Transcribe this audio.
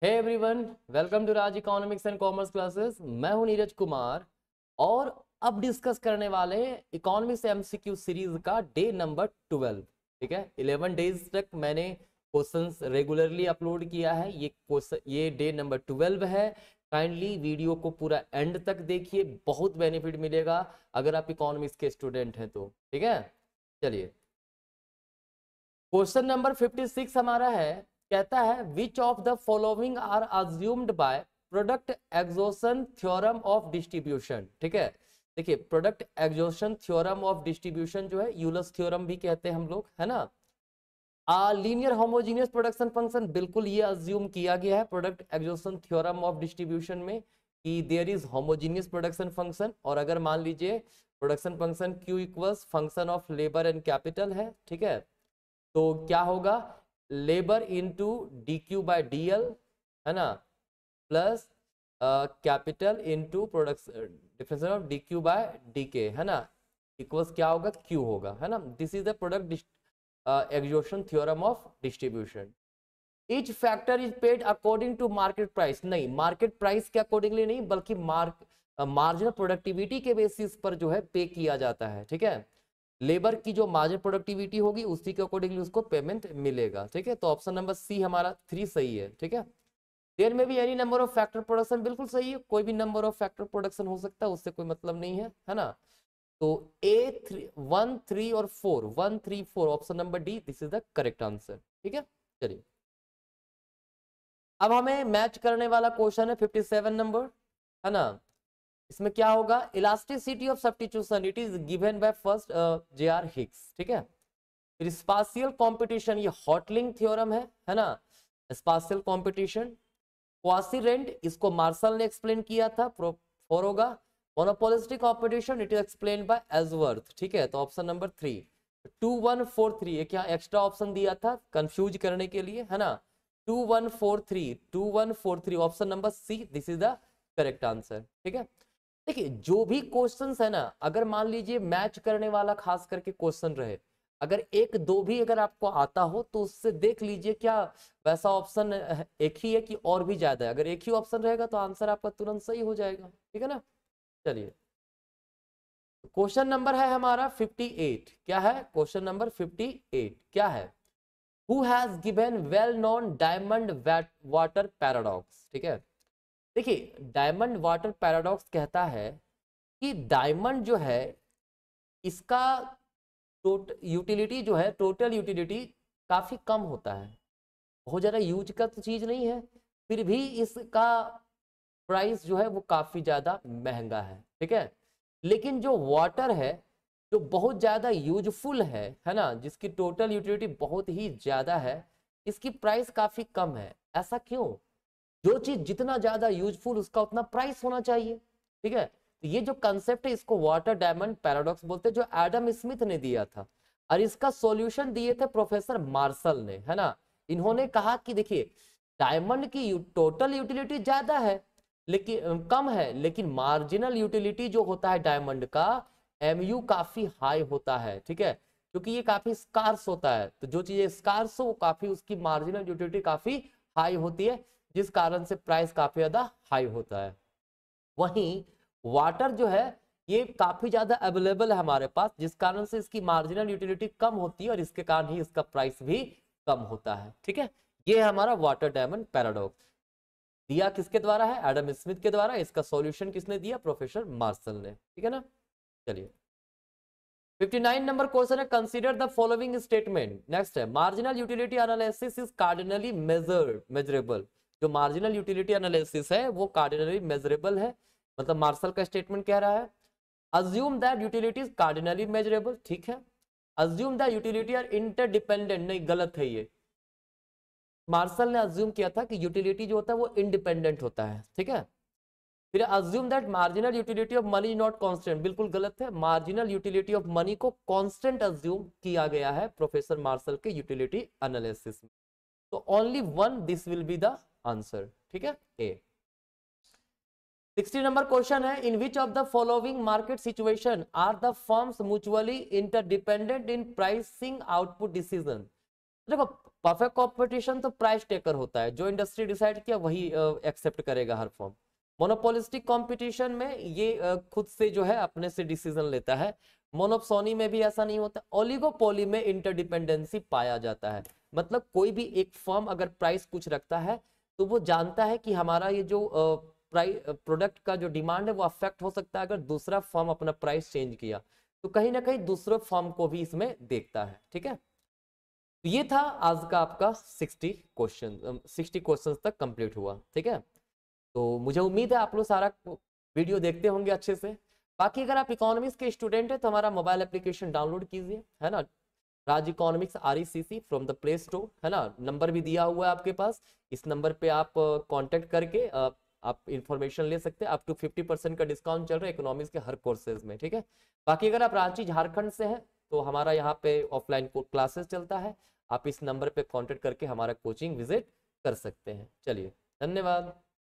Hey everyone, welcome to Raj economics and commerce classes. मैं हूं नीरज कुमार और अब डिस्कस करने वाले हैं इकोनॉमिक्स एमसीक्यू सीरीज का डे नंबर 12। ठीक है, 11 डेज तक मैंने क्वेश्चंस रेगुलरली अपलोड किया है। ये डे नंबर 12 है। काइंडली वीडियो को पूरा एंड तक देखिए, बहुत बेनिफिट मिलेगा अगर आप इकोनॉमिक्स के स्टूडेंट हैं तो। ठीक है, चलिए क्वेश्चन नंबर 56 हमारा है। कहता है which of the following are assumed by product exhaustion theorem of distribution. ठीक है, देखिए product exhaustion theorem of distribution जो है यूलर्स थ्योरम भी कहते हैं हम लोग, है ना। लीनियर होमोजीनियस प्रोडक्शन फंक्शन, बिल्कुल ये अज्यूम किया गया है product exhaustion theorem of distribution में कि there is homogeneous production function. और अगर मान लीजिए production function Q equals function of labour and capital है, ठीक है, तो क्या होगा, labour into D Q by D L, है ना, plus capital into production difference of D Q by D K, है ना, इक्वल्स क्या होगा, क्यू होगा, है ना। This is the product exhaustion theorem of distribution. Each factor is paid according to market price, नहीं मार्केट प्राइस के accordingly नहीं, बल्कि मार्जिनल प्रोडक्टिविटी के बेसिस पर जो है पे किया जाता है। ठीक है, लेबर की जो मार्जिनल प्रोडक्टिविटी होगी उसी के अकॉर्डिंगली उसको पेमेंट मिलेगा। ठीक है, तो ऑप्शन नंबर सी हमारा 3 सही है। ठीक है, देयर में भी any number of factor production, बिल्कुल सही है, कोई भी नंबर ऑफ फैक्टर प्रोडक्शन हो सकता है, उससे कोई मतलब नहीं है ना। तो ए 3 1 3 और 4 1 3 4 option number D, this is the correct answer. ठीक है, चलिए अब हमें मैच करने वाला क्वेश्चन है 57 नंबर, है ना। इसमें क्या होगा, elasticity of substitution it is given by first JR. Higgs. ठीक है, फिर स्पाशियल कंपटीशन, ये हॉटलिंग थ्योरम है ना। स्पाशियल कंपटीशन, क्वासी रेंट, इसको मार्शल ने एक्सप्लेन किया था, फोर होगा। Monopolistic competition it is explain by Ellsworth. ठीक है, तो ऑप्शन नंबर 3 2143, ये क्या एक्स्ट्रा ऑप्शन दिया था कंफ्यूज करने के लिए, है ना। 2143 option number C, this is the correct answer. ठीक है, देखिए जो भी क्वेश्चंस है ना, अगर मान लीजिए मैच करने वाला खास करके क्वेश्चन रहे, अगर एक दो भी अगर आपको आता हो तो उससे देख लीजिए क्या वैसा ऑप्शन एक ही है कि और भी ज्यादा है। अगर एक ही ऑप्शन रहेगा तो आंसर आपका तुरंत सही हो जाएगा। ठीक है ना, चलिए क्वेश्चन नंबर है हमारा 58। क्या है क्वेश्चन नंबर 58, क्या है, who has given well known diamond water paradox. ठीक है, देखिए डायमंड वाटर पैराडॉक्स कहता है कि डायमंड जो है इसका यूटिलिटी जो है, टोटल यूटिलिटी काफी कम होता है, बहुत ज्यादा यूज का तो चीज नहीं है, फिर भी इसका प्राइस जो है वो काफी ज्यादा महंगा है। ठीक है, लेकिन जो वाटर है जो बहुत ज्यादा यूजफुल है ना, जिसकी टोटल यूटिलिटी बहुत ही ज्यादा है, इसकी प्राइस काफी कम है। ऐसा क्यों, जो चीज जितना ज्यादा यूजफुल उसका उतना प्राइस होना चाहिए। ठीक है, तो ये जो कंसेप्ट है इसको वाटर डायमंड पैराडॉक्स बोलते हैं, जो एडम स्मिथ ने दिया था, और इसका सॉल्यूशन दिए थे प्रोफेसर मार्शल ने, है ना। इन्होंने कहा कि देखिए डायमंड की टोटल यूटिलिटी ज्यादा है लेकिन कम है, लेकिन मार्जिनल यूटिलिटी जो होता है डायमंड का, एमयू काफी हाई होता है। ठीक है, क्योंकि ये काफी स्कार्स होता है, तो जो चीजें स्कार्स हो वो काफी उसकी मार्जिनल यूटिलिटी काफी हाई होती है, जिस कारण से प्राइस काफी ज्यादा हाई होता है। वहीं वाटर जो है ये काफी ज्यादा अवेलेबल है हमारे पास, जिस कारण से इसकी मार्जिनल यूटिलिटी कम होती है और इसके कारण ही इसका प्राइस भी कम होता है। ठीक है, ये है हमारा वाटर डायमंड पैराडॉक्स। दिया किसके द्वारा है, एडम स्मिथ के द्वारा। इसका सॉल्यूशन किसने दिया, प्रोफेसर मार्शल ने। ठीक है ना, चलिए 59 नंबर क्वेश्चन है, consider the following statement. Next है, marginal utility analysis is cardinally measurable. जो मार्जिनल यूटिलिटी एनालिसिस है वो कार्डिनली मेजरेबल है, मतलब मार्शल का स्टेटमेंट कह रहा है। Assume that utility is cardinally measurable, ठीक है। Assume that utility are interdependent, नहीं गलत है ये। मार्शल ने अज्यूम किया था कि यूटिलिटी जो होता है वो इंडिपेंडेंट होता है। ठीक है, फिर assume that marginal utility of money not constant, बिल्कुल गलत है। मार्जिनल यूटिलिटी ऑफ मनी को कांस्टेंट अज्यूम किया गया है प्रोफेसर मार्शल के यूटिलिटी एनालिसिस में। तो only one this will be the answer. ठीक है, ए। 60 नंबर क्वेश्चन है, in which of the following market situation are the firms mutually interdependent in pricing output decision. देखो परफेक्ट कंपटीशन तो price taker होता है, जो इंडस्ट्री डिसाइड किया वही एक्सेप्ट करेगा हर फॉर्म। मोनोपोलिस्टिक कंपटीशन में ये खुद से जो है अपने से डिसीजन लेता है। मोनोप्सोनी में भी ऐसा नहीं होता। ओलिगोपोली में इंटरडिपेंडेंसी पाया जाता है, मतलब कोई भी एक फर्म अगर प्राइस कुछ रखता है तो वो जानता है कि हमारा ये जो प्राइस प्रोडक्ट का जो डिमांड है वो अफेक्ट हो सकता है अगर दूसरा फर्म अपना प्राइस चेंज किया, तो कहीं ना कहीं दूसरे फर्म को भी इसमें देखता है। ठीक है, तो ये था आज का आपका 60 क्वेश्चन तक कंप्लीट हुआ। ठीक है, तो मुझे उम्मीद है आप लोग सारा वीडियो देखते होंगे अच्छे से। बाकी अगर आप इकोनॉमिक्स के स्टूडेंट हैं तो हमारा मोबाइल एप्लीकेशन डाउनलोड कीजिए, है ना, Raj economics RECC from the play store, है ना, नंबर भी दिया हुआ है आपके पास। इस नंबर पे आप कांटेक्ट करके आप इंफॉर्मेशन ले सकते हैं। अप टू 50% का डिस्काउंट चल रहा है इकोनॉमिक्स के हर कोर्सेज में। ठीक है, बाकी अगर आप रांची झारखंड से हैं तो हमारा यहाँ पे ऑफलाइन क्लासेस चलता है, आप इस नंबर पे कांटेक्ट करके हमारा कोचिंग विजिट कर सकते हैं। चलिए, धन्यवाद।